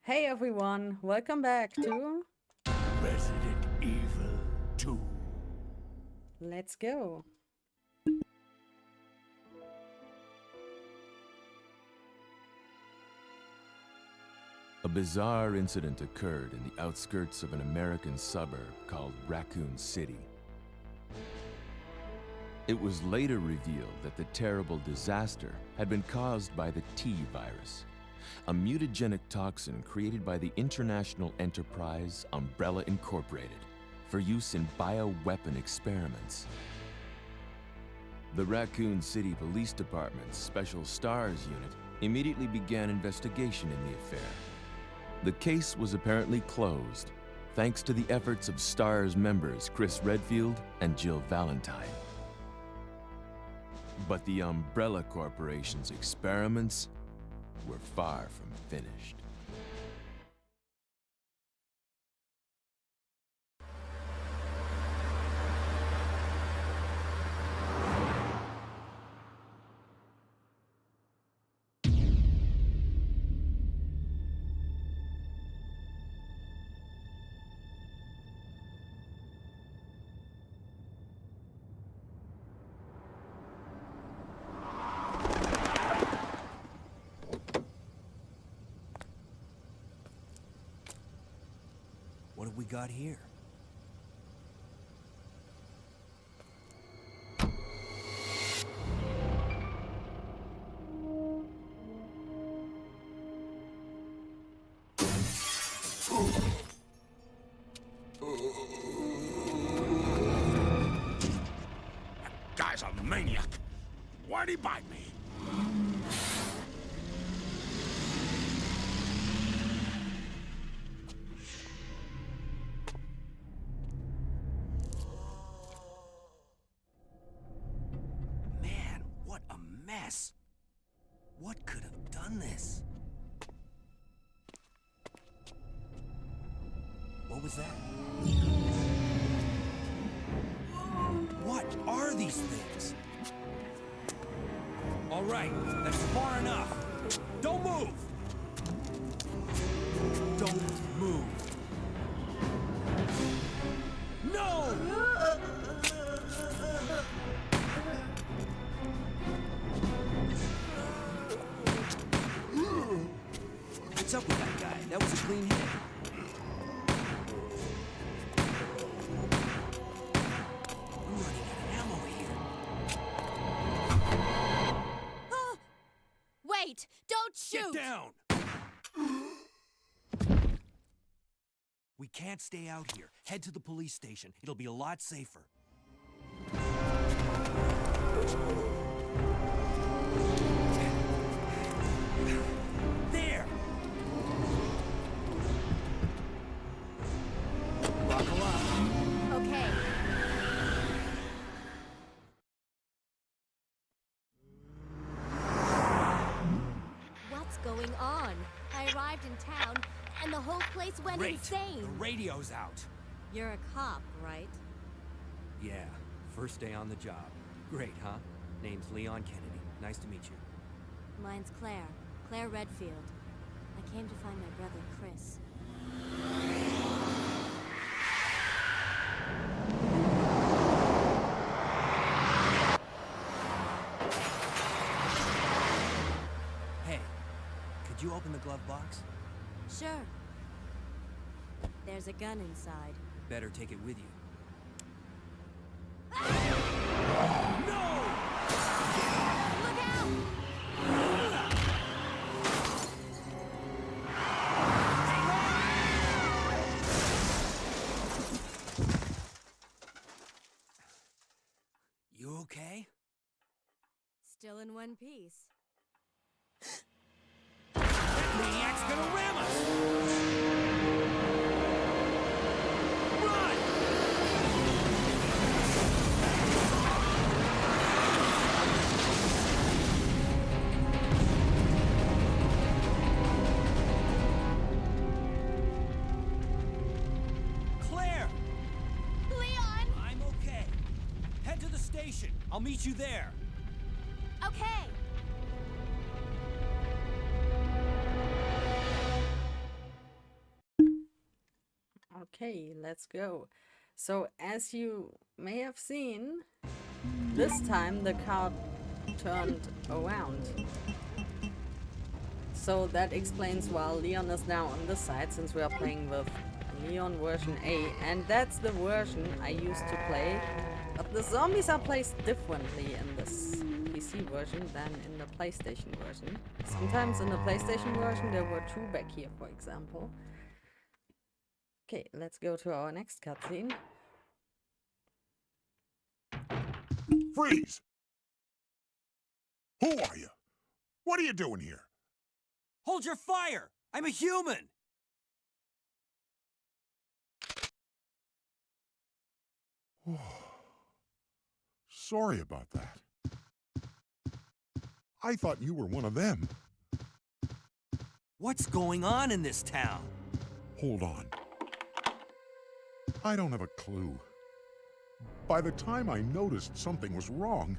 Hey everyone, welcome back to Resident Evil 2. Let's Go. A bizarre incident occurred in the outskirts of an American suburb called Raccoon City. It was later revealed that the terrible disaster had been caused by the T virus, a mutagenic toxin created by the international enterprise Umbrella Incorporated for use in bioweapon experiments. The Raccoon City Police Department's Special Stars Unit immediately began investigation in the affair. The case was apparently closed, thanks to the efforts of STARS members Chris Redfield and Jill Valentine. But the Umbrella Corporation's experiments were far from finished. What have we got here? That guy's a maniac. Why'd he bite me? Mess. What could have done this? What was that? What are these things? All right, that's far enough. Don't move! Don't move! No! What's up with that guy? That was a clean hit. I'm running out of ammo here. Wait! Don't shoot! Get down! We can't stay out here. Head to the police station. It'll be a lot safer. There! Buckle up. Okay. What's going on? I arrived in town, and the whole place went Great. insane. The radio's out. You're a cop, right? Yeah, first day on the job. Great, huh? Name's Leon Kennedy. Nice to meet you. Mine's Claire. Claire Redfield. I came to find my brother, Chris. Hey, could you open the glove box? Sure. There's a gun inside. Better take it with you. No! Look out! You okay? Still in one piece. That maniac's gonna ram us! Run! Claire! Leon! I'm okay. Head to the station. I'll meet you there. Okay. Okay, let's go. So, as you may have seen, this time the card turned around. So that explains why Leon is now on this side, since we are playing with Leon version A, and that's the version I used to play. But the zombies are placed differently in this PC version than in the PlayStation version. Sometimes in the PlayStation version there were two back here, for example. Okay, let's go to our next cutscene. Freeze! Who are you? What are you doing here? Hold your fire! I'm a human! Sorry about that. I thought you were one of them. What's going on in this town? Hold on. I don't have a clue. By the time I noticed something was wrong,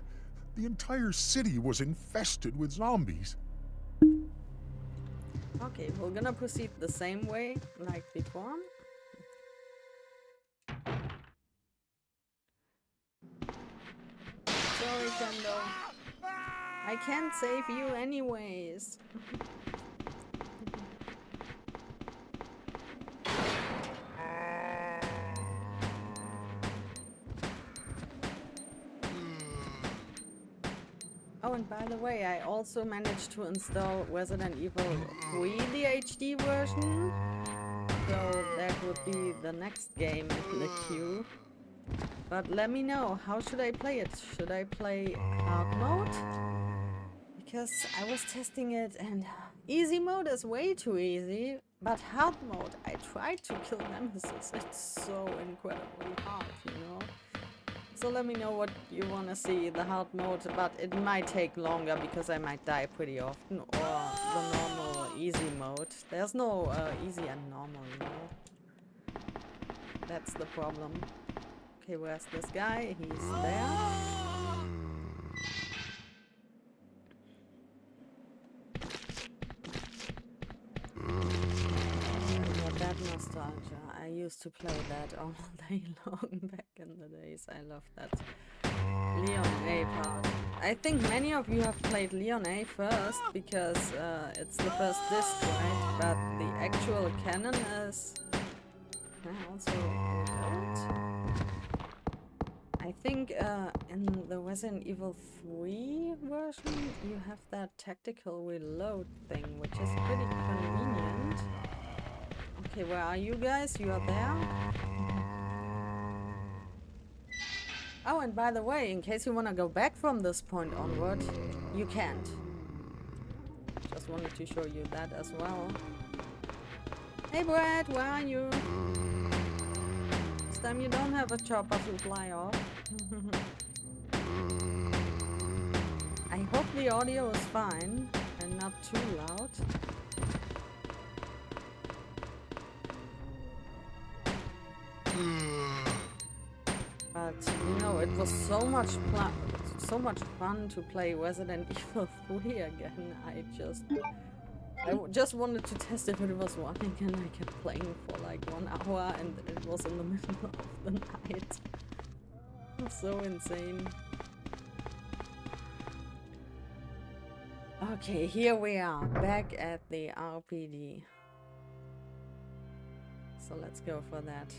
the entire city was infested with zombies. Okay, we're gonna proceed the same way like before. Sorry, Kendo. I can't save you anyways. Oh, and by the way, I also managed to install Resident Evil 3, the HD version. So that would be the next game in the queue. But let me know, how should I play it? Should I play hard mode? Because I was testing it and easy mode is way too easy. But hard mode, I tried to kill Nemesis. It's so incredibly hard, you know? So let me know what you want to see, the hard mode, but it might take longer because I might die pretty often, or the normal easy mode. There's no easy and normal, you know? That's the problem. Okay, where's this guy? He's there. That nostalgia. I used to play that all day long back in the days. I love that LeonA part. I think many of you have played LeonA first because it's the first disc, right? But the actual canon is also reload. I think in the Resident Evil 3 version you have that tactical reload thing, which is pretty convenient. Okay, where are you guys? You are there? Oh, and by the way, in case you want to go back from this point onward, you can't. Just wanted to show you that as well. Hey Brad, where are you? This time you don't have a chopper to fly off. I hope the audio is fine and not too loud. But you know, it was so much fun to play Resident Evil 3 again. I just wanted to test if it was running, and I kept playing for like 1 hour, and it was in the middle of the night. It was so insane. Okay, here we are, back at the RPD. So let's go for that.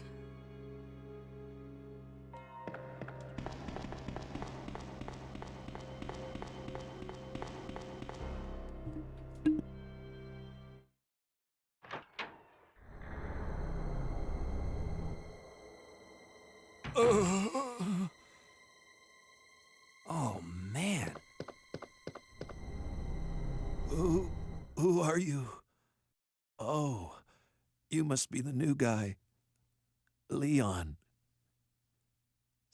Oh, man. Who are you? Oh, you must be the new guy. Leon.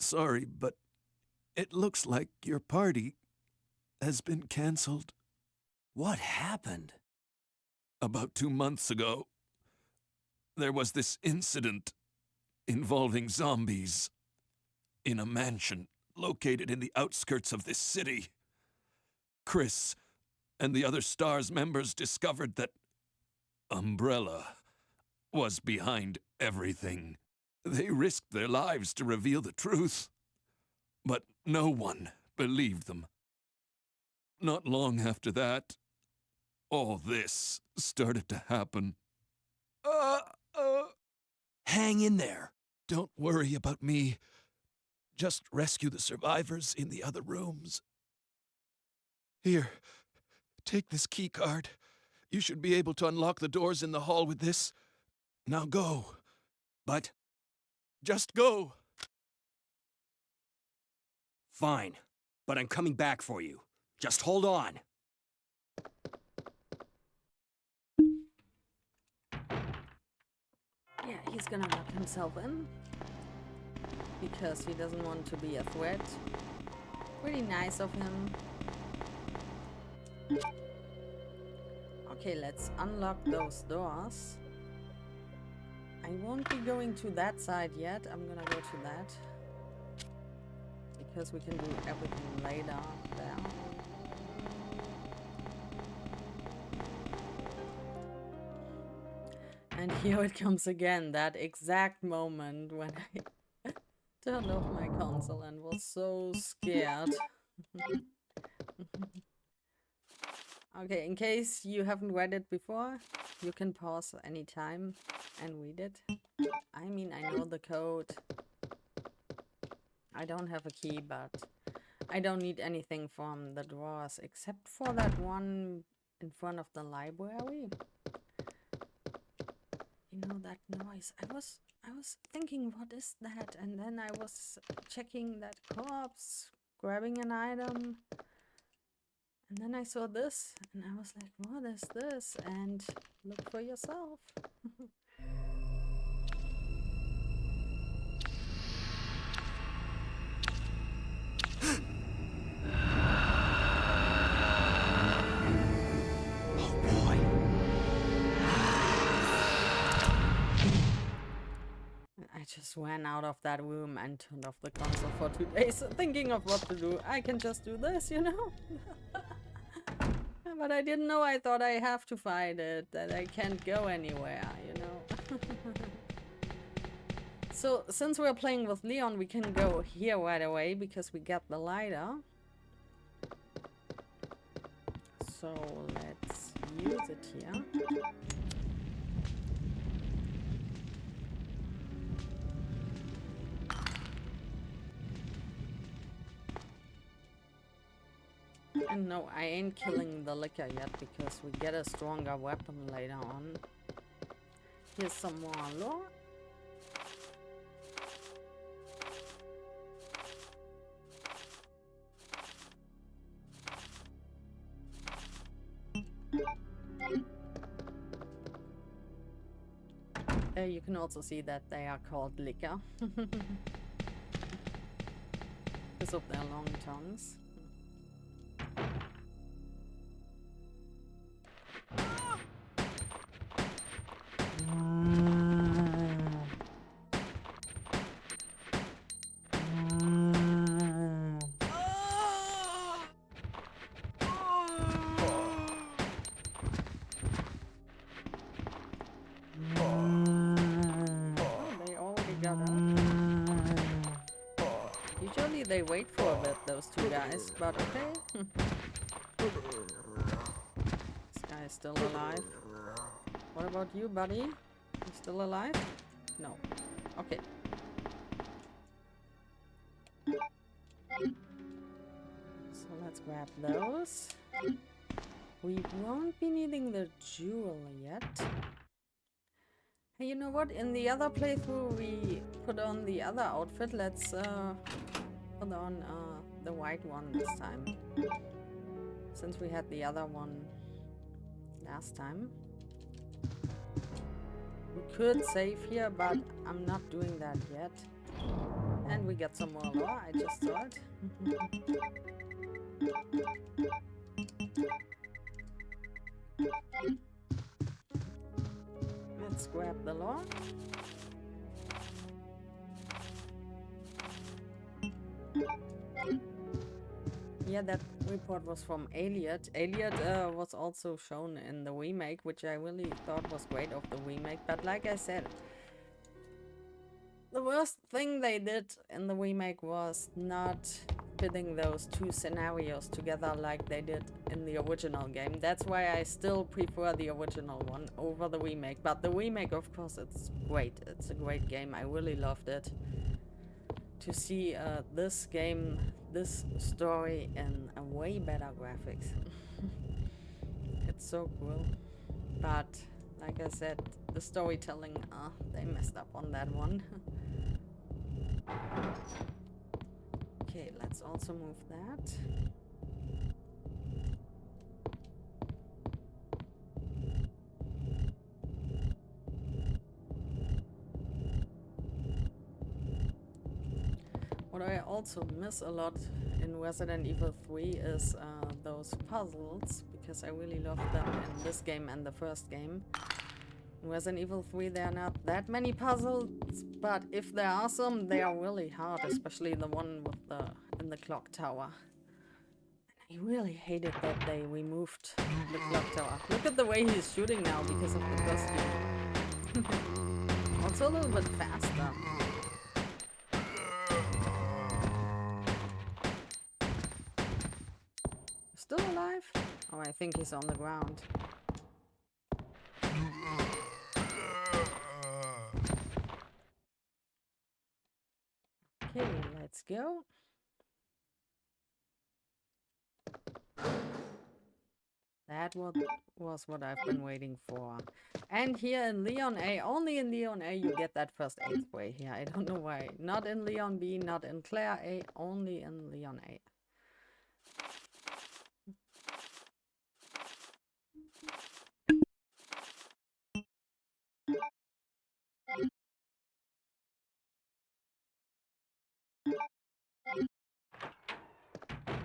Sorry, but it looks like your party has been canceled. What happened? About 2 months ago, there was this incident involving zombies in a mansion located in the outskirts of this city. Chris and the other STARS members discovered that Umbrella was behind everything. They risked their lives to reveal the truth. But no one believed them. Not long after that, all this started to happen. Hang in there. Don't worry about me. Just rescue the survivors in the other rooms. Here, take this key card. You should be able to unlock the doors in the hall with this. Now go. But Just go. fine. But I'm coming back for you. Just hold on. Yeah, he's gonna lock himself in. Because he doesn't want to be a threat. Pretty nice of him. Okay, let's unlock those doors. I won't be going to that side yet. I'm gonna go to that. Because we can do everything later there. And here it comes again, that exact moment when I turned off my console and was so scared. Okay, in case you haven't read it before, you can pause anytime and read it. I mean, I know the code. I don't have a key, but I don't need anything from the drawers except for that one in front of the library. You know that noise. I was thinking, what is that? And then I was checking that corpse, grabbing an item. And then I saw this, and I was like, what is this? And look for yourself. I just ran out of that room and turned off the console for 2 days, thinking of what to do. I can just do this, you know? But I didn't know. I thought I have to fight it, that I can't go anywhere, you know? So, since we're playing with Leon, we can go here right away, because we got the lighter. So, let's use it here. And no, I ain't killing the liquor yet because we get a stronger weapon later on. Here's some more lore. You can also see that they are called liquor because of their long tongues. Usually they wait for a bit, those two guys, but okay. This guy is still alive. What about you, buddy? You still alive? No. Okay. So let's grab those. We won't be needing the jewel yet. Hey, you know what? In the other playthrough, we put on the other outfit. Let's put on the white one this time. Since we had the other one last time. We could save here, but I'm not doing that yet. And we get some more lore, I just saw it. Let's grab the lore. Yeah, that report was from Elliot. Elliot was also shown in the remake, which I really thought was great of the remake. But like I said, the worst thing they did in the remake was not fitting those two scenarios together like they did in the original game. That's why I still prefer the original one over the remake. But the remake, of course, it's great. It's a great game. I really loved it. To see this game, this story in a way better graphics. It's so cool. But like I said, the storytelling, they messed up on that one. Okay, let's also move that. What I also miss a lot in Resident Evil 3 is those puzzles, because I really loved them in this game and the first game. In Resident Evil 3 there are not that many puzzles, but if there are some, they are really hard, especially the one with the in the clock tower. I really hated that they removed the clock tower. Look at the way he's shooting now because of the costume. Also a little bit faster. Still alive? Oh, I think he's on the ground. Okay, let's go. That was what I've been waiting for. And here in LeonA, only in LeonA you get that first aid spray here. I don't know why. Not in Leon B, not in Claire A, only in LeonA.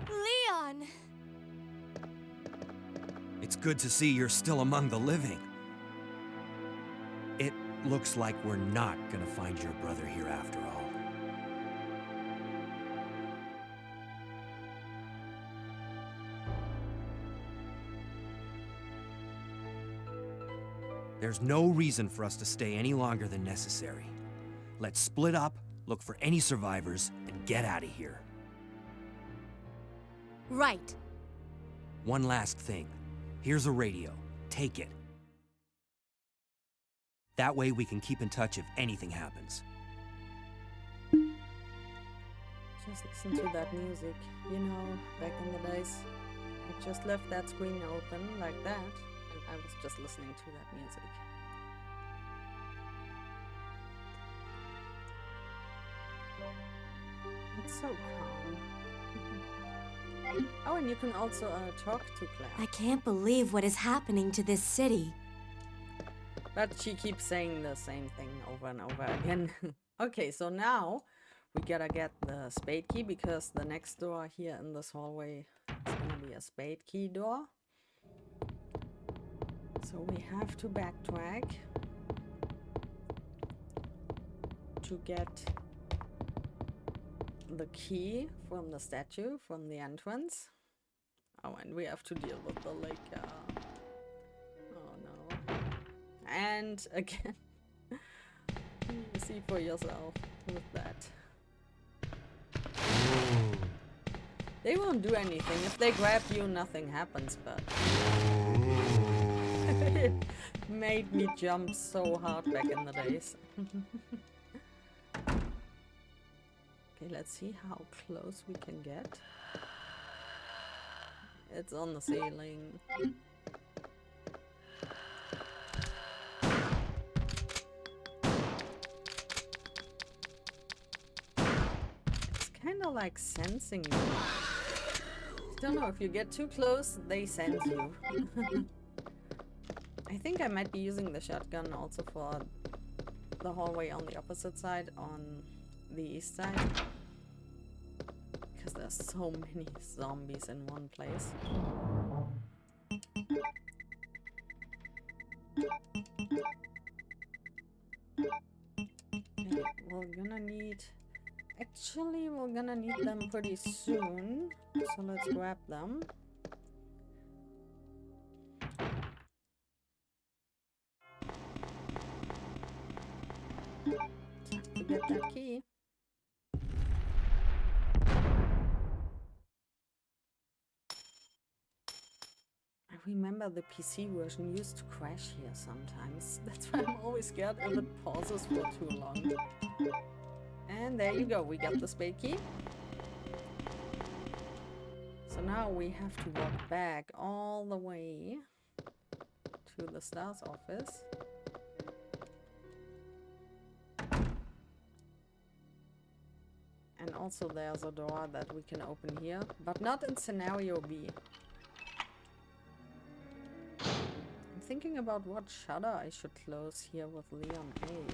Leon! It's good to see you're still among the living. It looks like we're not gonna find your brother here after all. There's no reason for us to stay any longer than necessary. Let's split up, look for any survivors, and get out of here. Right. One last thing. Here's a radio. Take it. That way we can keep in touch if anything happens. Just listen to that music. You know, back in the days, I just left that screen open like that, and I was just listening to that music. It's so calm. Oh, and you can also talk to Claire. I can't believe what is happening to this city. But she keeps saying the same thing over and over again. Okay, so now we gotta get the spade key, because the next door here in this hallway is gonna be a spade key door. So we have to backtrack to get the key from the statue, from the entrance. Oh, and we have to deal with the lake. Oh no. And again, you see for yourself with that. They won't do anything. If they grab you, nothing happens, but it made me jump so hard back in the days. Okay, let's see how close we can get. It's on the ceiling. It's kind of like sensing you. Don't know, if you get too close, they sense you. I think I might be using the shotgun also for the hallway on the opposite side, on the east side. Because there's so many zombies in one place. Okay, we're gonna need Actually, we're gonna need them pretty soon. So let's grab them. Time to get that key. I remember the PC version used to crash here sometimes. That's why I'm always scared if it pauses for too long. And there you go, we got the spade key. So now we have to walk back all the way to the Star's office. And also there's a door that we can open here, but not in scenario B. I'm thinking about what shutter I should close here with LeonA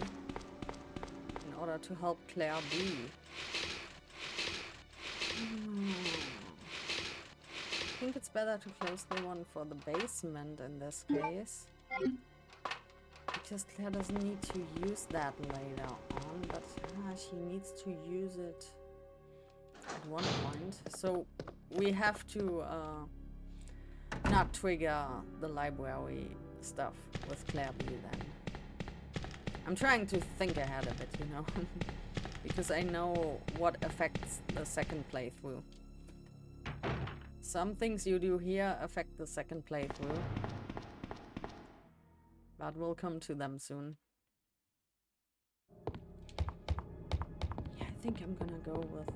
in order to help Claire B. I think it's better to close the one for the basement in this case. Because Claire doesn't need to use that later on, but she needs to use it at one point. So we have to not trigger the library stuff with Claire B then. I'm trying to think ahead a bit, you know, because I know what affects the second playthrough. Some things you do here affect the second playthrough. But we'll come to them soon. Yeah, I think I'm gonna go with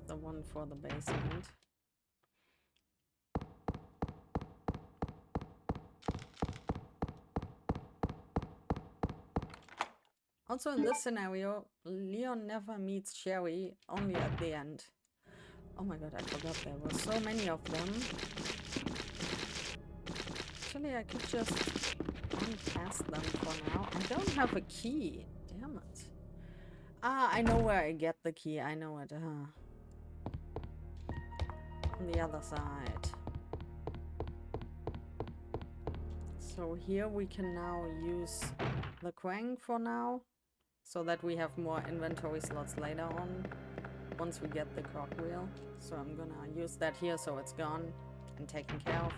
the one for the basement. Also in this scenario, Leon never meets Sherry, only at the end. Oh my god, I forgot there were so many of them. Actually, I could just run past them for now. I don't have a key. Damn it. Ah, I know where I get the key. I know it. On the other side. So here we can now use the crank for now, so that we have more inventory slots later on, once we get the cogwheel. So I'm gonna use that here so it's gone and taken care of.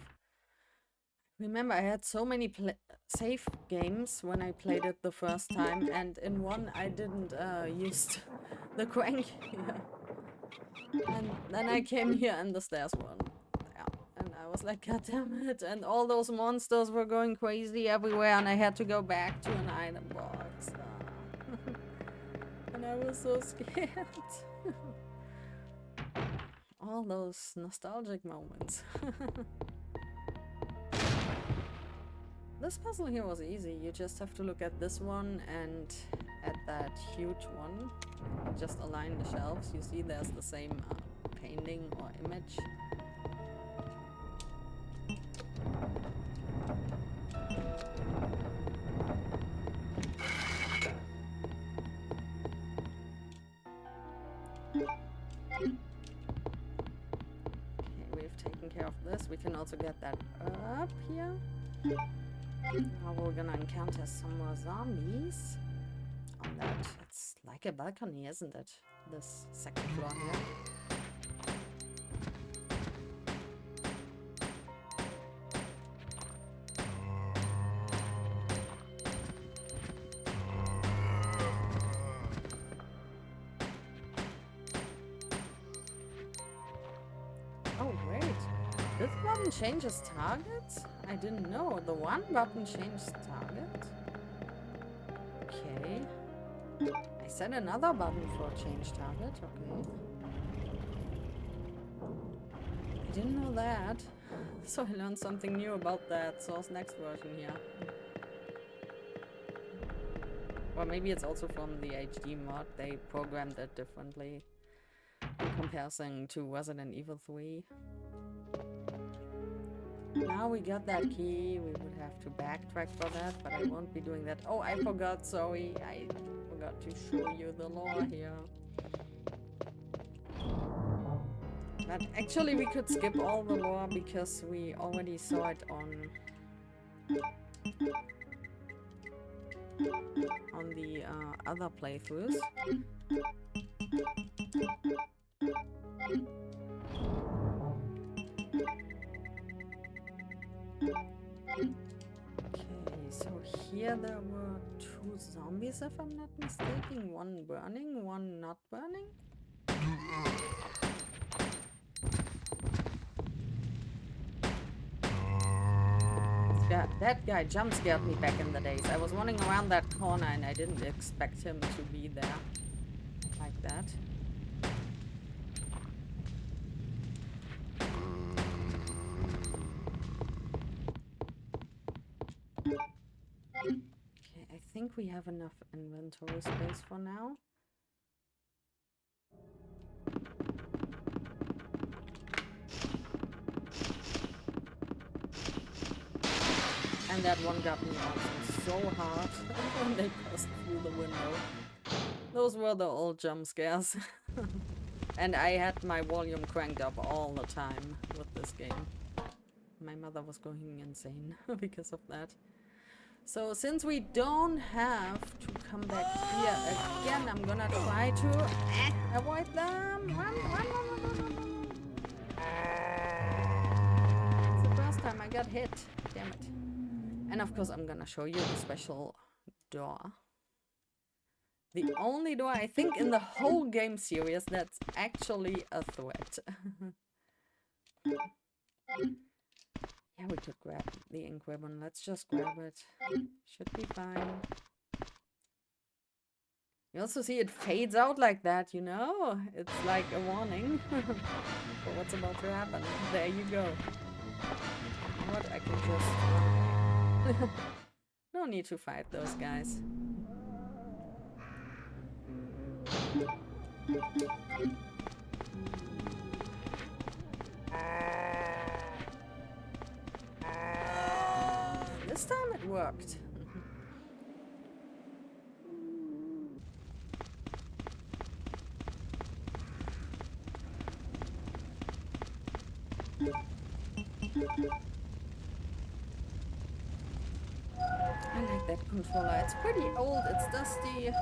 Remember, I had so many save games when I played it the first time, and in one I didn't use the crank here. And then I came here and the stairs weren't there. And I was like, god damn it. And all those monsters were going crazy everywhere, and I had to go back to an item box. And I was so scared. All those nostalgic moments. This puzzle here was easy. You just have to look at this one and at that huge one. Just align the shelves. You see there's the same painting or image. Okay, we've taken care of this. We can also get that up here. Now we're gonna encounter some more zombies on that. It's like a balcony, isn't it? This second floor here. Oh wait, this button changes targets? I didn't know. The one button changed target? Okay. I set another button for change target, okay. I didn't know that. So I learned something new about that SourceNext version here. Or maybe it's also from the HD mod. They programmed it differently in comparison to Resident Evil 3. Now we got that key. We would have to backtrack for that, but I won't be doing that. Oh, I forgot, sorry. I forgot to show you the lore here. But actually we could skip all the lore because we already saw it on on the other playthroughs. Okay, so here there were 2 zombies, if I'm not mistaken. One burning, one not burning. That guy jump scared me back in the days. I was running around that corner and I didn't expect him to be there like that. Okay, I think we have enough inventory space for now. And that one got me also so hard when they passed through the window. Those were the old jump scares. And I had my volume cranked up all the time with this game. My mother was going insane because of that. So since we don't have to come back here again, I'm gonna try to avoid them. Run, run, run, run, run, run. It's the first time I got hit. Damn it. And of course I'm gonna show you the special door. The only door I think in the whole game series that's actually a threat. Yeah, we could grab the ink ribbon. Let's just grab it. Should be fine. You also see it fades out like that, you know? It's like a warning for what's about to happen. There you go. You know what? I can just... no need to fight those guys. This time it worked. I like that controller. It's pretty old, it's dusty. It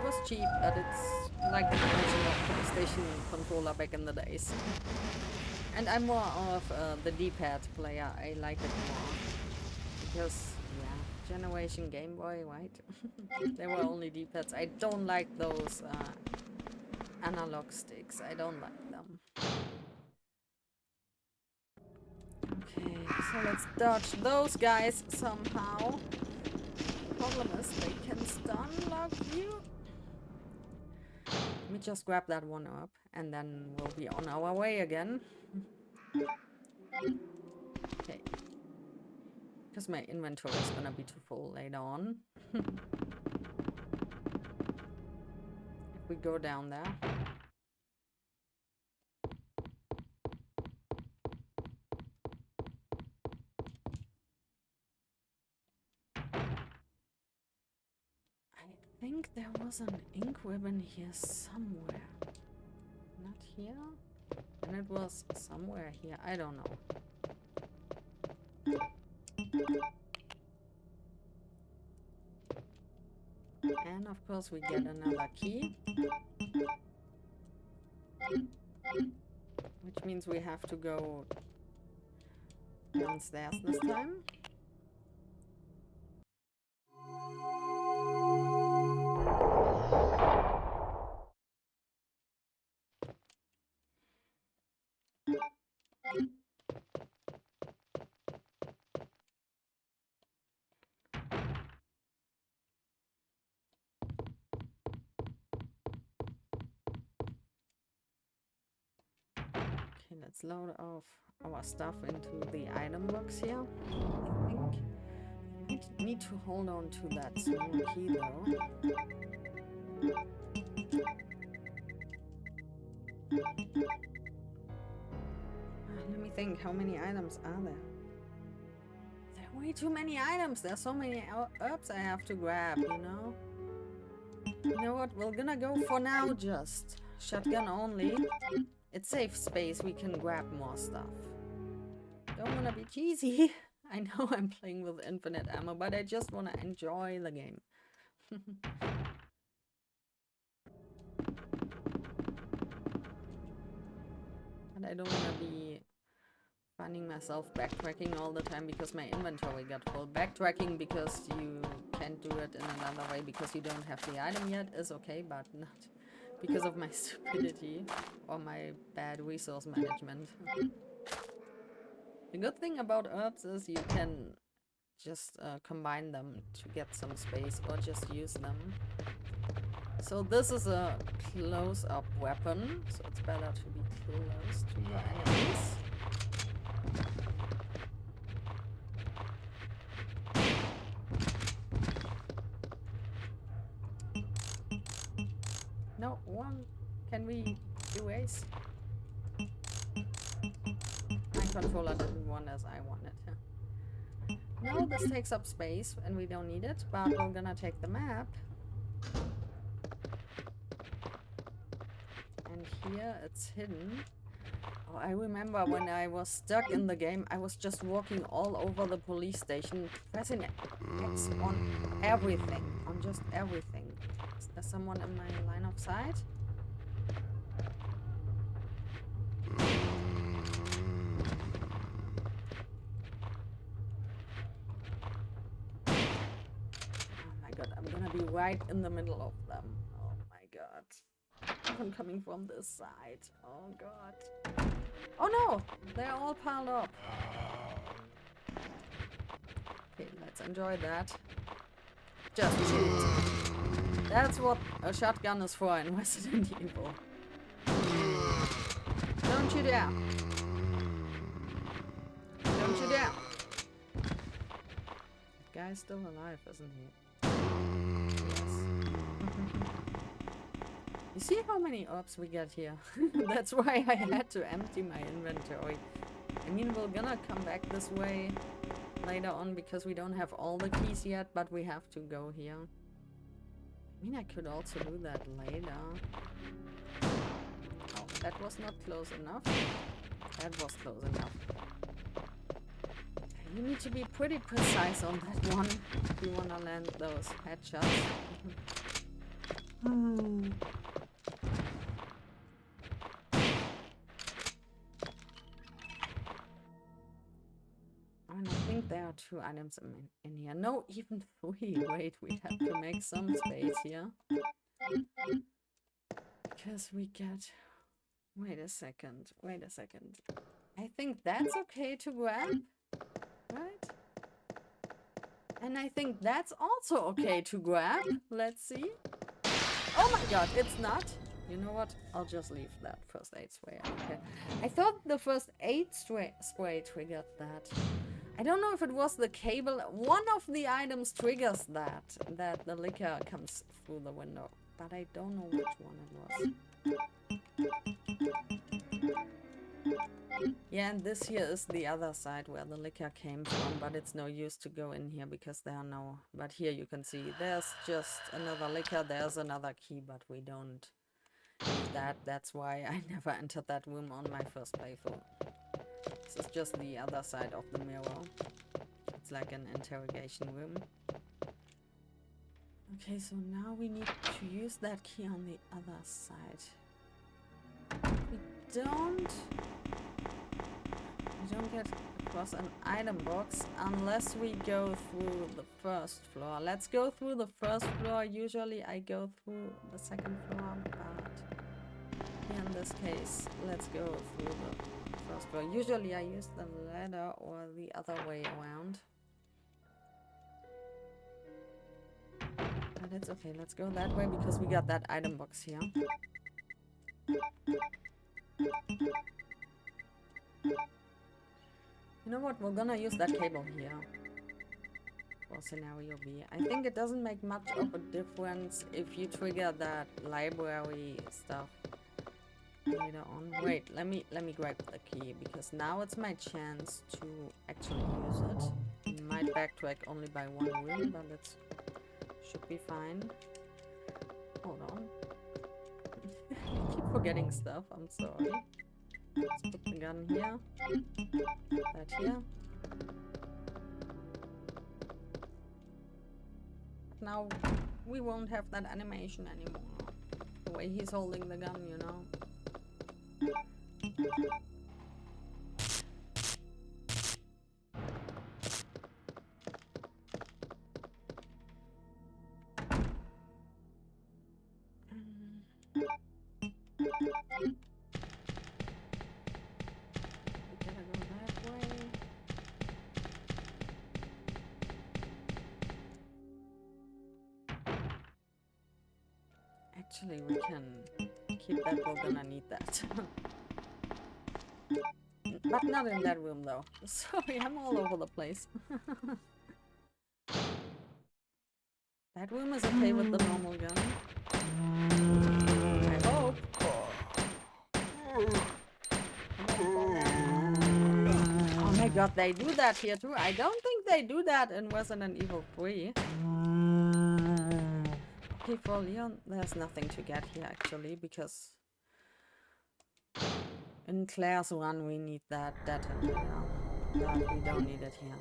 was cheap, but it's like the original PlayStation controller back in the days. And I'm more of the D-pad player. I like it more. Because, yeah, Generation Game Boy, right? There were only D-pads. I don't like those analog sticks. I don't like them. Okay, so let's dodge those guys somehow. The problem is they can stun lock you. Let me just grab that one up and then we'll be on our way again. Okay. Because my inventory is gonna be too full later on. If we go down there. I think there was an ink ribbon here somewhere. Not here? And it was somewhere here. I don't know. And of course we get another key. Which means we have to go downstairs this time. Okay, let's load off our stuff into the item box here. I think I need to hold on to that small key though. Let me think, how many items are there? There are way too many items. There's so many herbs I have to grab, you know? You know what? We're gonna go for now just shotgun only. It's safe space, we can grab more stuff. Don't wanna be cheesy. I know I'm playing with infinite ammo, but I just wanna enjoy the game. And I don't want to be finding myself backtracking all the time because my inventory got full. Backtracking because you can't do it in another way because you don't have the item yet is okay, but not because of my stupidity or my bad resource management. The good thing about herbs is you can just combine them to get some space or just use them. So this is a close-up weapon, so it's better to be close to your enemies. No, one. Can we erase? My controller didn't want as I wanted. No, this takes up space and we don't need it, but we're gonna take the map. And here it's hidden. Oh, I remember when I was stuck in the game, I was just walking all over the police station, pressing X on everything, on just everything. Is there someone in my line of sight? Oh my god, I'm gonna be right in the middle of them. Oh my god. I'm coming from this side. Oh god. Oh no! They're all piled up. Okay, let's enjoy that. Just shoot. That's what a shotgun is for in Resident Evil. Don't you dare. Don't you dare. That guy's still alive, isn't he? Yes. You see how many orbs we get here? That's why I had to empty my inventory. I mean, we're gonna come back this way later on because we don't have all the keys yet, but we have to go here. I mean, I could also do that later. Oh, that was not close enough. That was close enough. You need to be pretty precise on that one if you want to land those headshots. And I think there are 2 items in here. No, even 3. Wait, we have to make some space here. Because we get... Wait a second. Wait a second. I think that's okay to grab. Right? And I think that's also okay to grab. Let's see. Oh my god, it's not. You know what? I'll just leave that first aid spray. Okay. I thought the first aid spray triggered that. I don't know if it was the cable. One of the items triggers that the liquor comes through the window. But I don't know which one it was. Yeah, and this here is the other side where the liquor came from, but it's no use to go in here because there are no... But here you can see there's just another liquor, there's another key, but we don't need that. That's why I never entered that room on my first playthrough. This is just the other side of the mirror. It's like an interrogation room. Okay, so now we need to use that key on the other side. We don't get across an item box unless we go through the first floor. Let's go through the first floor. Usually I go through the second floor, but in this case, let's go through the first floor. Usually I use the ladder or the other way around. But it's okay, let's go that way because we got that item box here. You know what, we're gonna use that cable here for scenario B. I think it doesn't make much of a difference if you trigger that library stuff later on. Wait, let me grab the key because now it's my chance to actually use it. We might backtrack only by 1 room, but it should be fine. Hold on. I keep forgetting stuff, I'm sorry. Let's put the gun here. That here. Now we won't have that animation anymore. The way he's holding the gun, you know. Actually, we can keep that. We're gonna need that. But not in that room, though. Sorry, I'm all over the place. That room is okay with the normal gun. I hope. Oh my god, they do that here too. I don't think they do that in Resident Evil 3. Okay, for Leon, there's nothing to get here actually, because in Claire's one we need that detonator, but we don't need it here.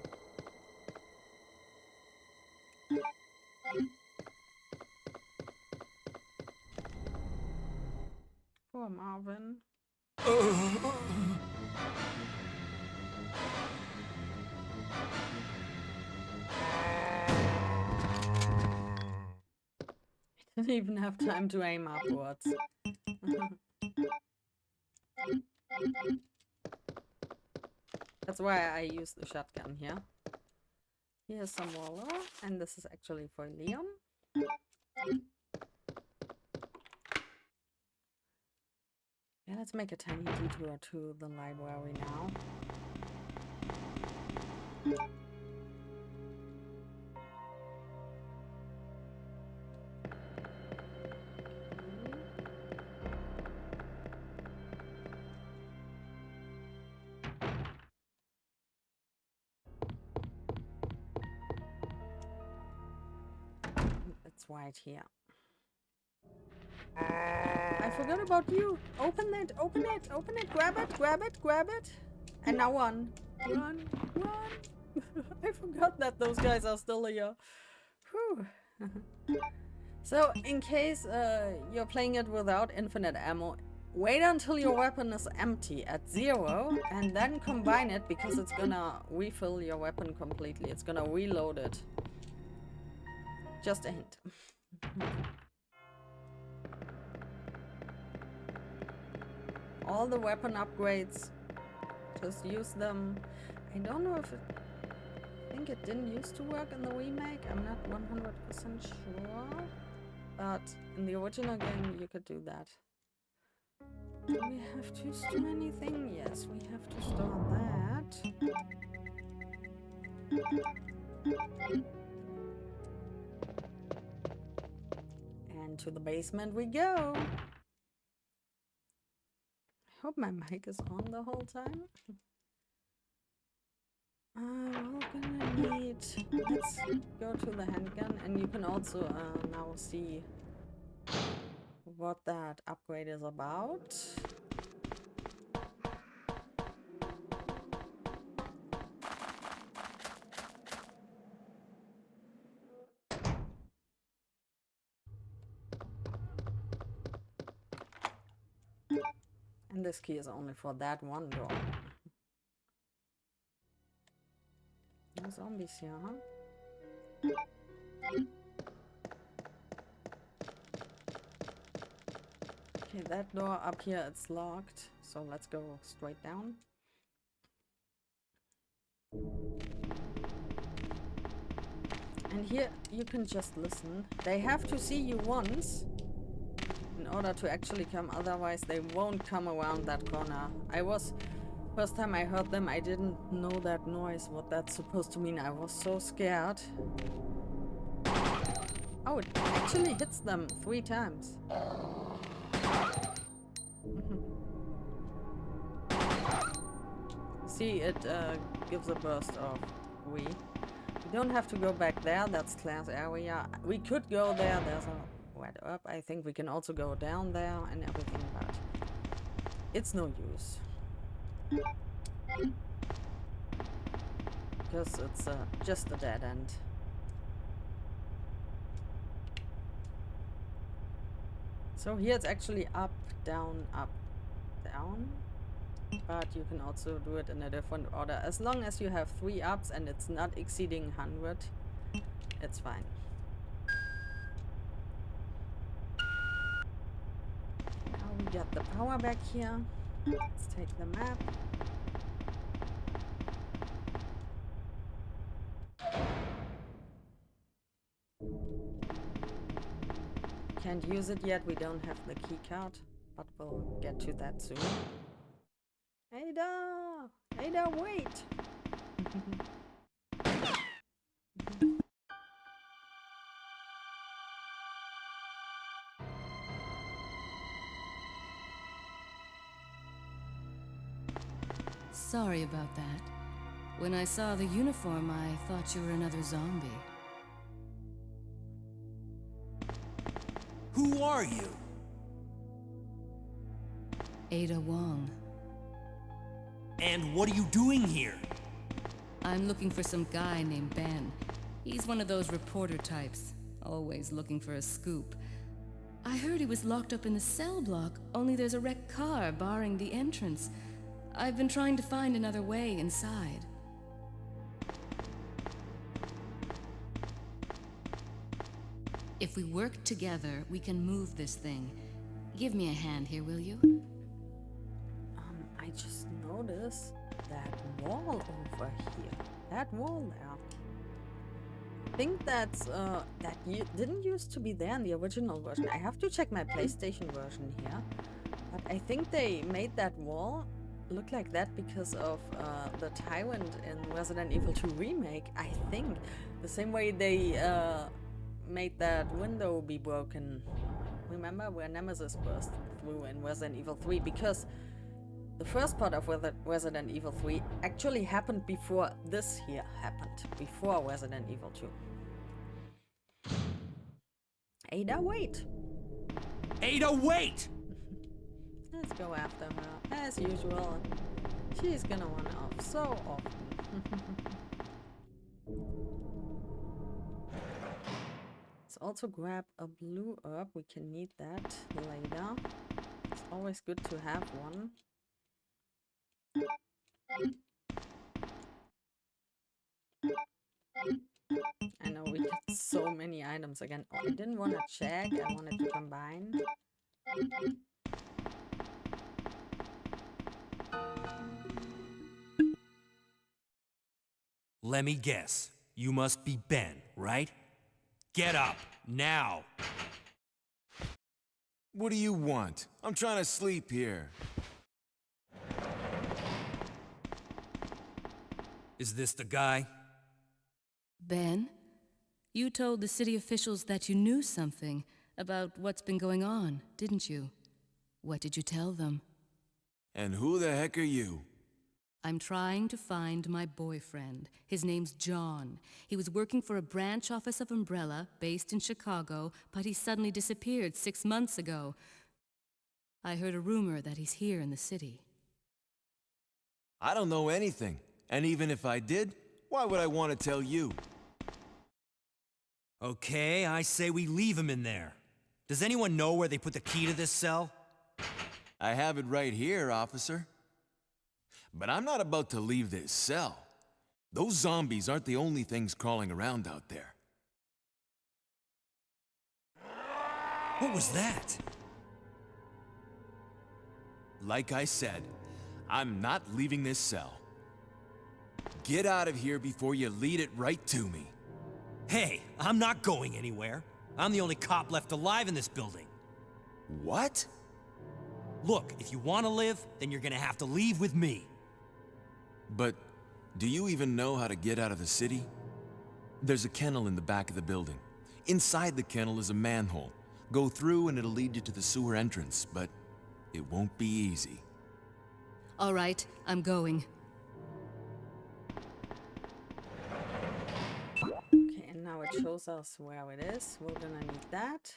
Poor Marvin. I didn't even have time to aim upwards. That's why I use the shotgun here. Here's some water, and this is actually for Leon. Yeah, let's make a tiny detour to the library now. It's right here. I forgot about you. Open it, open it, open it, grab it, grab it, grab it. And now run. Run, run. I forgot that those guys are still here. Whew. So, in case you're playing it without infinite ammo, wait until your weapon is empty at 0 and then combine it, because it's gonna refill your weapon completely. It's gonna reload it. Just a hint. All the weapon upgrades, just use them. I don't know if it... I think it didn't used to work in the remake. I'm not 100% sure. But in the original game, you could do that. Do we have to store anything? Yes, we have to store that. And to the basement we go. I hope my mic is on the whole time. We're gonna need... Let's go to the handgun, and you can also now see what that upgrade is about. And this key is only for that one door. No zombies here, huh? Okay, that door up here, it's locked. So let's go straight down. And here you can just listen. They have to see you once in order to actually come, otherwise they won't come around that corner. First time I heard them, I didn't know that noise, what that's supposed to mean. I was so scared. Oh, it actually hits them 3 times. See, it gives a burst of We don't have to go back there, that's Claire's area. We could go there, there's a red up. I think we can also go down there and everything, but it's no use. Because it's just a dead end. So here it's actually up, down, down. But you can also do it in a different order. As long as you have 3 ups and it's not exceeding 100, it's fine. Now we got the power back here. Let's take the map. Can't use it yet, we don't have the key card, but we'll get to that soon. Ada! Ada, wait! Sorry about that. When I saw the uniform, I thought you were another zombie. Who are you? Ada Wong. And what are you doing here? I'm looking for some guy named Ben. He's one of those reporter types, always looking for a scoop. I heard he was locked up in the cell block, only there's a wrecked car barring the entrance. I've been trying to find another way inside. If we work together, we can move this thing. Give me a hand here, will you? I just noticed that wall over here. That wall there. I think that's, didn't used to be there in the original version. I have to check my PlayStation version here. But I think they made that wall look like that because of the tyrant in Resident Evil 2 Remake, I think. The same way they made that window be broken. Remember where Nemesis burst through in Resident Evil 3? Because the first part of Resident Evil 3 actually happened before this here happened. Before Resident Evil 2. Ada, wait! Ada, wait! Let's go after her, as usual. She's gonna run off so often. Let's also grab a blue herb. We can need that later. It's always good to have one. I know we get so many items again. Oh, I didn't want to check, I wanted to combine. Let me guess. You must be Ben, right? Get up, now! What do you want? I'm trying to sleep here. Is this the guy? Ben? You told the city officials that you knew something about what's been going on, didn't you? What did you tell them? And who the heck are you? I'm trying to find my boyfriend. His name's John. He was working for a branch office of Umbrella, based in Chicago, but he suddenly disappeared 6 months ago. I heard a rumor that he's here in the city. I don't know anything. And even if I did, why would I want to tell you? Okay, I say we leave him in there. Does anyone know where they put the key to this cell? I have it right here, officer. But I'm not about to leave this cell. Those zombies aren't the only things crawling around out there. What was that? Like I said, I'm not leaving this cell. Get out of here before you lead it right to me. Hey, I'm not going anywhere. I'm the only cop left alive in this building. What? Look, if you want to live, then you're gonna have to leave with me. But do you even know how to get out of the city? There's a kennel in the back of the building. Inside the kennel is a manhole. Go through and it'll lead you to the sewer entrance, but it won't be easy. All right, I'm going. Okay, and now it shows us where it is. We're gonna need that.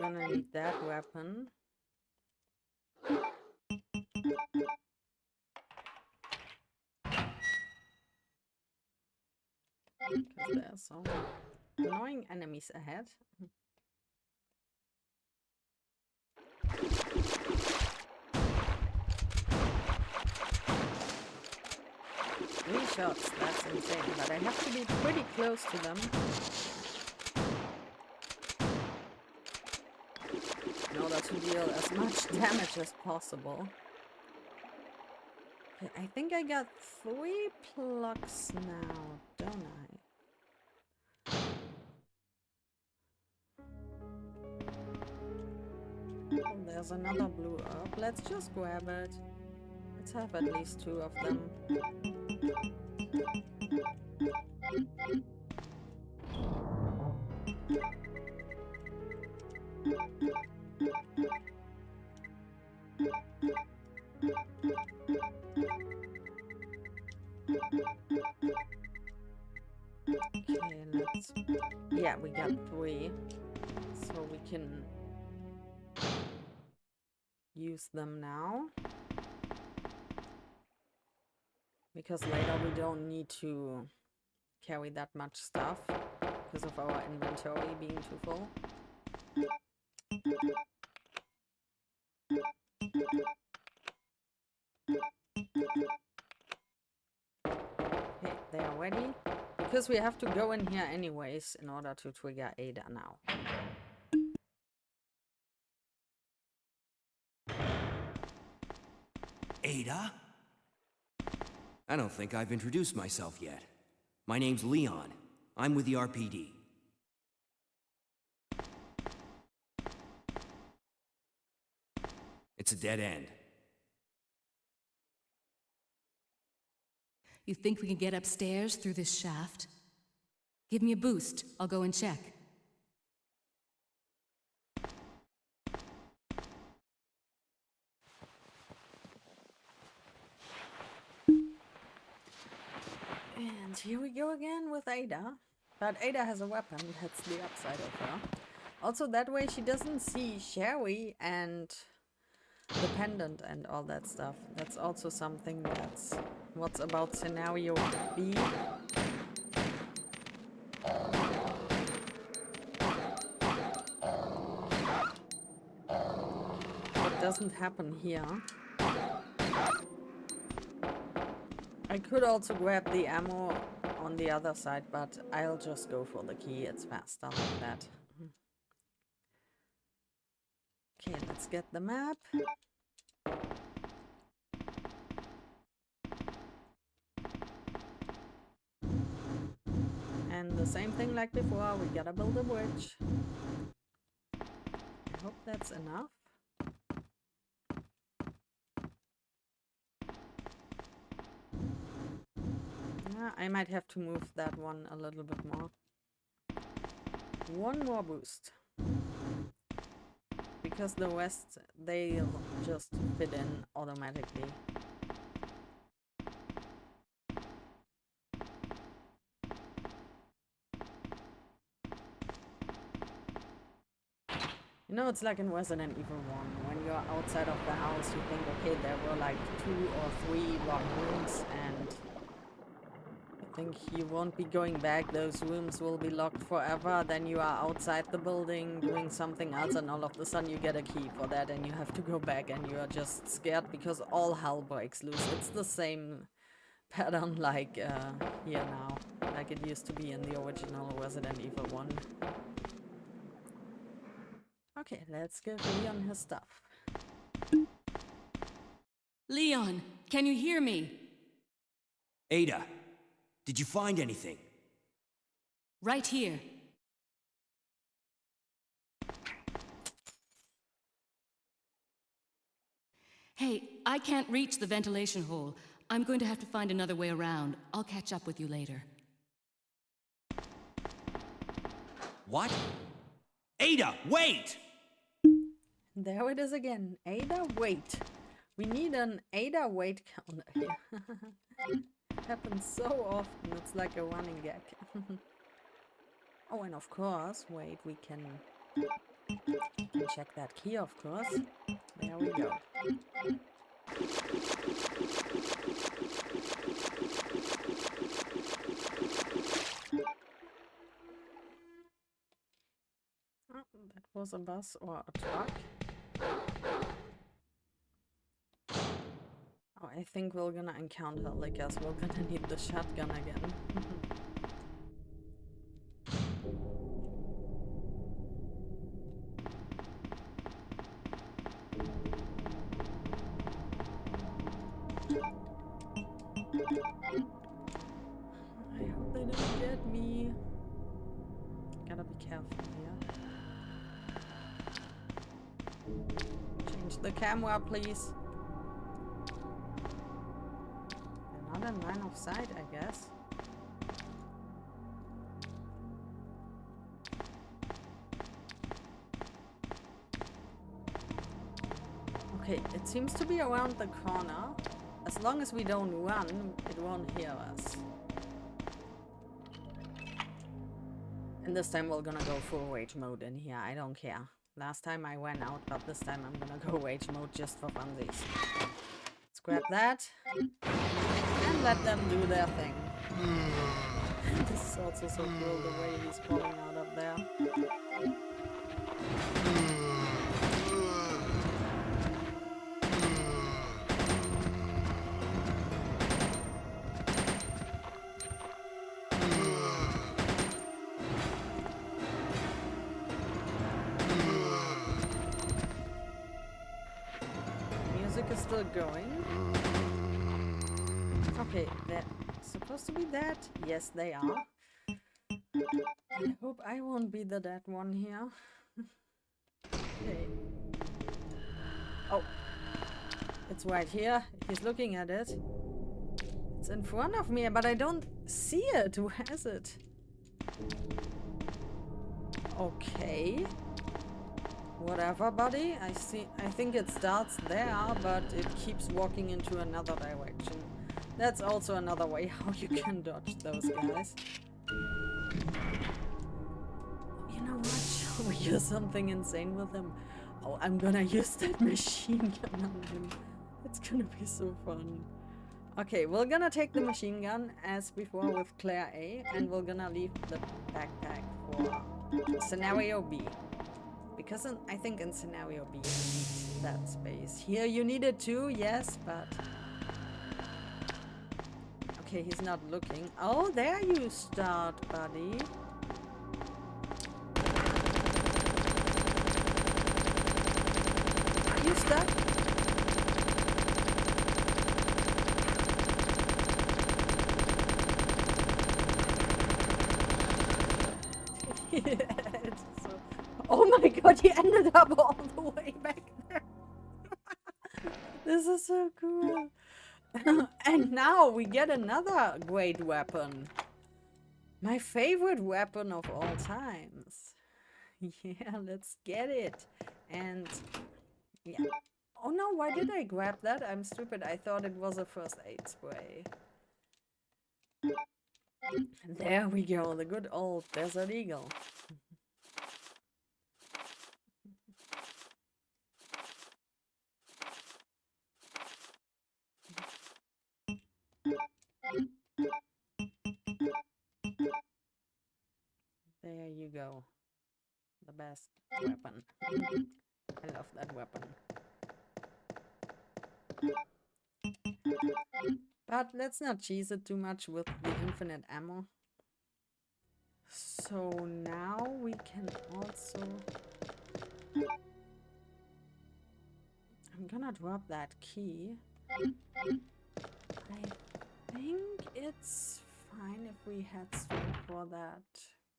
gonna need that weapon. Because there are some annoying enemies ahead. 3 shots, that's insane, but I have to be pretty close to them. In order to deal as much damage as possible. Okay, I think I got 3 plugs now, don't I? Oh, there's another blue herb. Let's just grab it. Let's have at least 2 of them. Okay, let's... Yeah, we got 3. So we can use them now. Because later we don't need to carry that much stuff because of our inventory being too full. Okay, they are ready. Because we have to go in here anyways in order to trigger Ada now. Ada? I don't think I've introduced myself yet. My name's Leon. I'm with the RPD. It's a dead end. You think we can get upstairs through this shaft? Give me a boost. I'll go and check. And here we go again with Ada. But Ada has a weapon, that's the upside of her. Also, that way she doesn't see Sherry and the pendant and all that stuff. That's also something that's what's about scenario B. What doesn't happen here. I could also grab the ammo on the other side, but I'll just go for the key. It's faster like that. Okay, let's get the map. And the same thing like before, we gotta build a bridge. I hope that's enough. Yeah, I might have to move that one a little bit more. One more boost. Because the rest, they'll just fit in automatically. You know, it's like in Resident Evil 1, when you're outside of the house, you think, okay, there were like 2 or 3 locked rooms, and you think you won't be going back, those rooms will be locked forever, then you are outside the building doing something else, and all of a sudden you get a key for that, and you have to go back, and you are just scared because all hell breaks loose. It's the same pattern like here now, like it used to be in the original Resident Evil 1. Okay, let's give Leon his stuff. Leon, can you hear me? Ada, did you find anything? Right here. Hey, I can't reach the ventilation hole. I'm going to have to find another way around. I'll catch up with you later. What? Ada, wait! There it is again. Ada, wait. We need an Ada wait counter here. Happens so often, it's like a running gag. Oh, and of course, wait, we can You can check that key, of course. There we go. Oh, that was a bus or a truck. Oh, I think we're gonna encounter, like, us. We're gonna need the shotgun again. I hope they don't get me. Gotta be careful here. Change the camera, please. They're not in line of sight, I guess. Okay, it seems to be around the corner. As long as we don't run, it won't hear us. And this time we're gonna go full rage mode in here. I don't care. Last time I went out, but this time I'm gonna go rage mode just for funsies. Let's grab that. And let them do their thing. This is also so cool, the way he's falling out of there. Music is still going. Okay, they're supposed to be dead. Yes, they are. I hope I won't be the dead one here. Okay. Oh. It's right here. He's looking at it. It's in front of me, but I don't see it. Where is it? Okay. Whatever, buddy. I think it starts there, but it keeps walking into another direction. That's also another way how you can dodge those guys. You know what? Shall we use something insane with him? Oh, I'm gonna use that machine gun on him. It's gonna be so fun. Okay, we're gonna take the machine gun as before with Claire A, and we're gonna leave the backpack for scenario B. Because I think in scenario B you need that space. Here you need it too, yes, but... Okay, he's not looking. Oh, there you start, buddy. Are you stuck? So... Oh my god, he ended up all the way back there. This is so cool. And now we get another great weapon. My favorite weapon of all times. Yeah, let's get it. And yeah. Oh no, why did I grab that? I'm stupid. I thought it was a first aid spray. There we go, the good old Desert Eagle. There you go. The best weapon. I love that weapon. But let's not cheese it too much with the infinite ammo. So now we can also... I'm gonna drop that key. I think it's fine if we head straight for that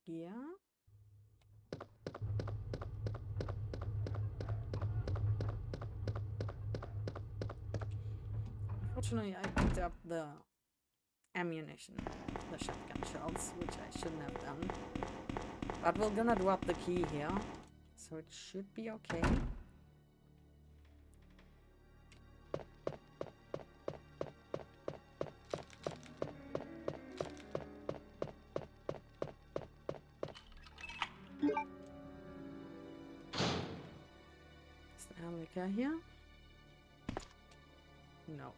gear. Unfortunately, I picked up the ammunition, the shotgun shells, which I shouldn't have done. But we're gonna drop the key here, so it should be okay. liquor here? No.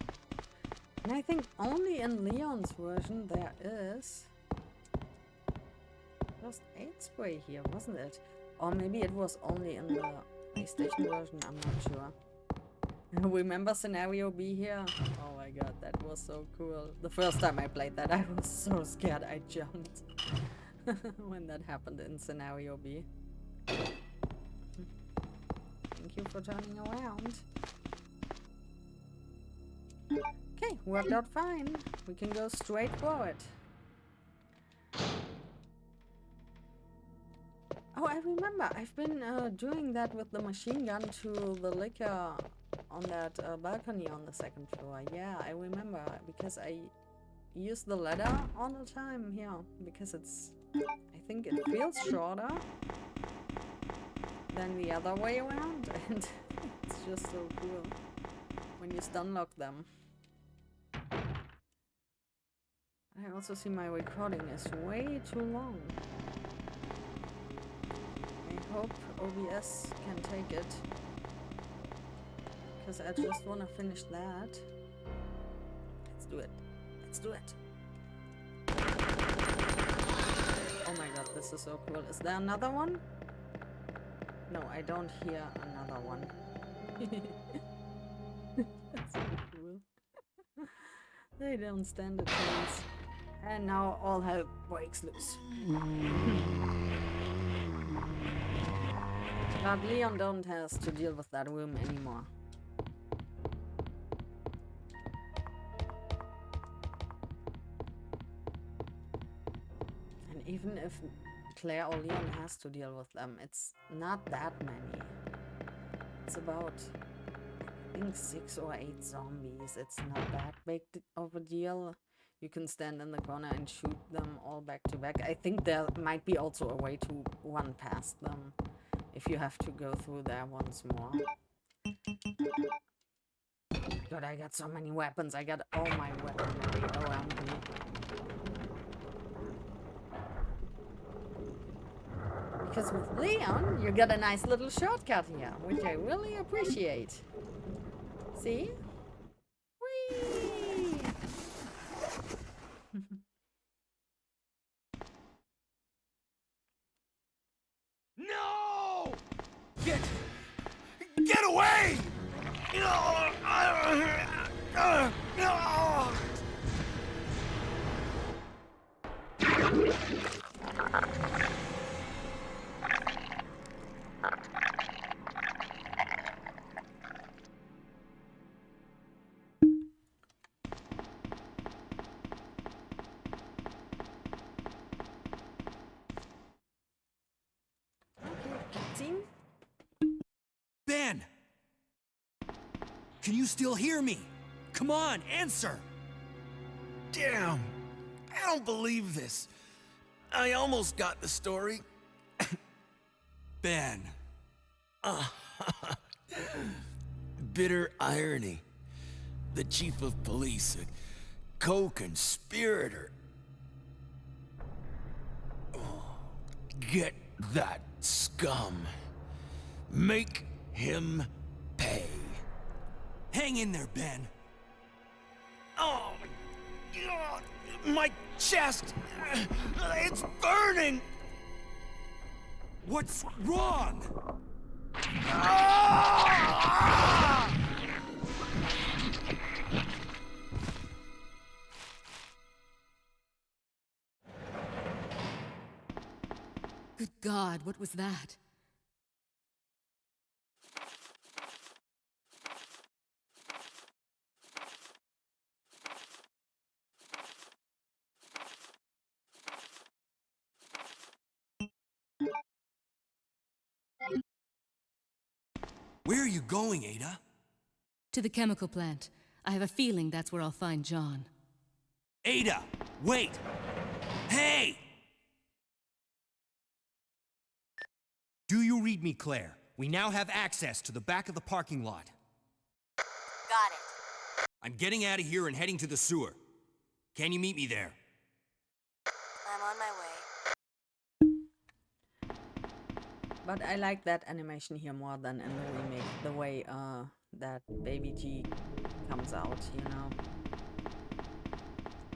And I think only in Leon's version there is just 8 spray here, wasn't it? Or maybe it was only in the PlayStation version, I'm not sure. Remember Scenario B here? Oh my god, that was so cool. The first time I played that, I was so scared I jumped when that happened in Scenario B. Thank you for turning around. Okay, worked out fine. We can go straight for it. Oh, I remember. I've been doing that with the machine gun to the liquor on that balcony on the 2nd floor. Yeah, I remember. Because I use the ladder all the time here. Because it's... I think it feels shorter than the other way around. And it's just so cool when you stun lock them. I also see my recording is way too long. I hope OBS can take it. Because I just want to finish that. Let's do it. Let's do it. Oh my god, this is so cool. Is there another one? No, I don't hear another one. That's so cool. They don't stand a chance. And now all hell breaks loose. But Leon don't has to deal with that room anymore. And even if Claire or Leon has to deal with them, it's not that many. It's about, I think, 6 or 8 zombies. It's not that big of a deal. You can stand in the corner and shoot them all back to back. I think there might be also a way to run past them if you have to go through there once more. God, I got so many weapons. I got all my weaponry around me. Because with Leon, you got a nice little shortcut here, which I really appreciate. See? Whee! No! Get away! No! Team? Ben! Can you still hear me? Come on, answer! Damn! I don't believe this. I almost got the story. Ben. Bitter irony. The chief of police, a co-conspirator. Get that scum. Make him pay. Hang in there, Ben. Oh, God, my chest. It's burning. What's wrong? Good God, what was that? Where are you going, Ada? To the chemical plant. I have a feeling that's where I'll find John. Ada, wait! Hey! Do you read me, Claire? We now have access to the back of the parking lot. Got it. I'm getting out of here and heading to the sewer. Can you meet me there? I'm on my way. But I like that animation here more than in the remake. The way that Baby G comes out, you know.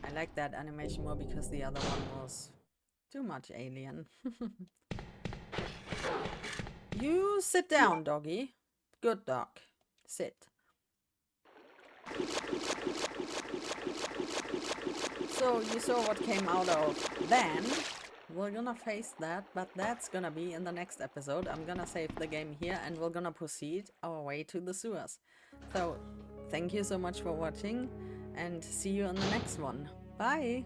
I like that animation more because the other one was too much alien. You sit down, doggy. Good dog. Sit. So you saw what came out of Ben. We're gonna face that, but that's gonna be in the next episode. I'm gonna save the game here and we're gonna proceed our way to the sewers. So thank you so much for watching and see you in the next one. Bye!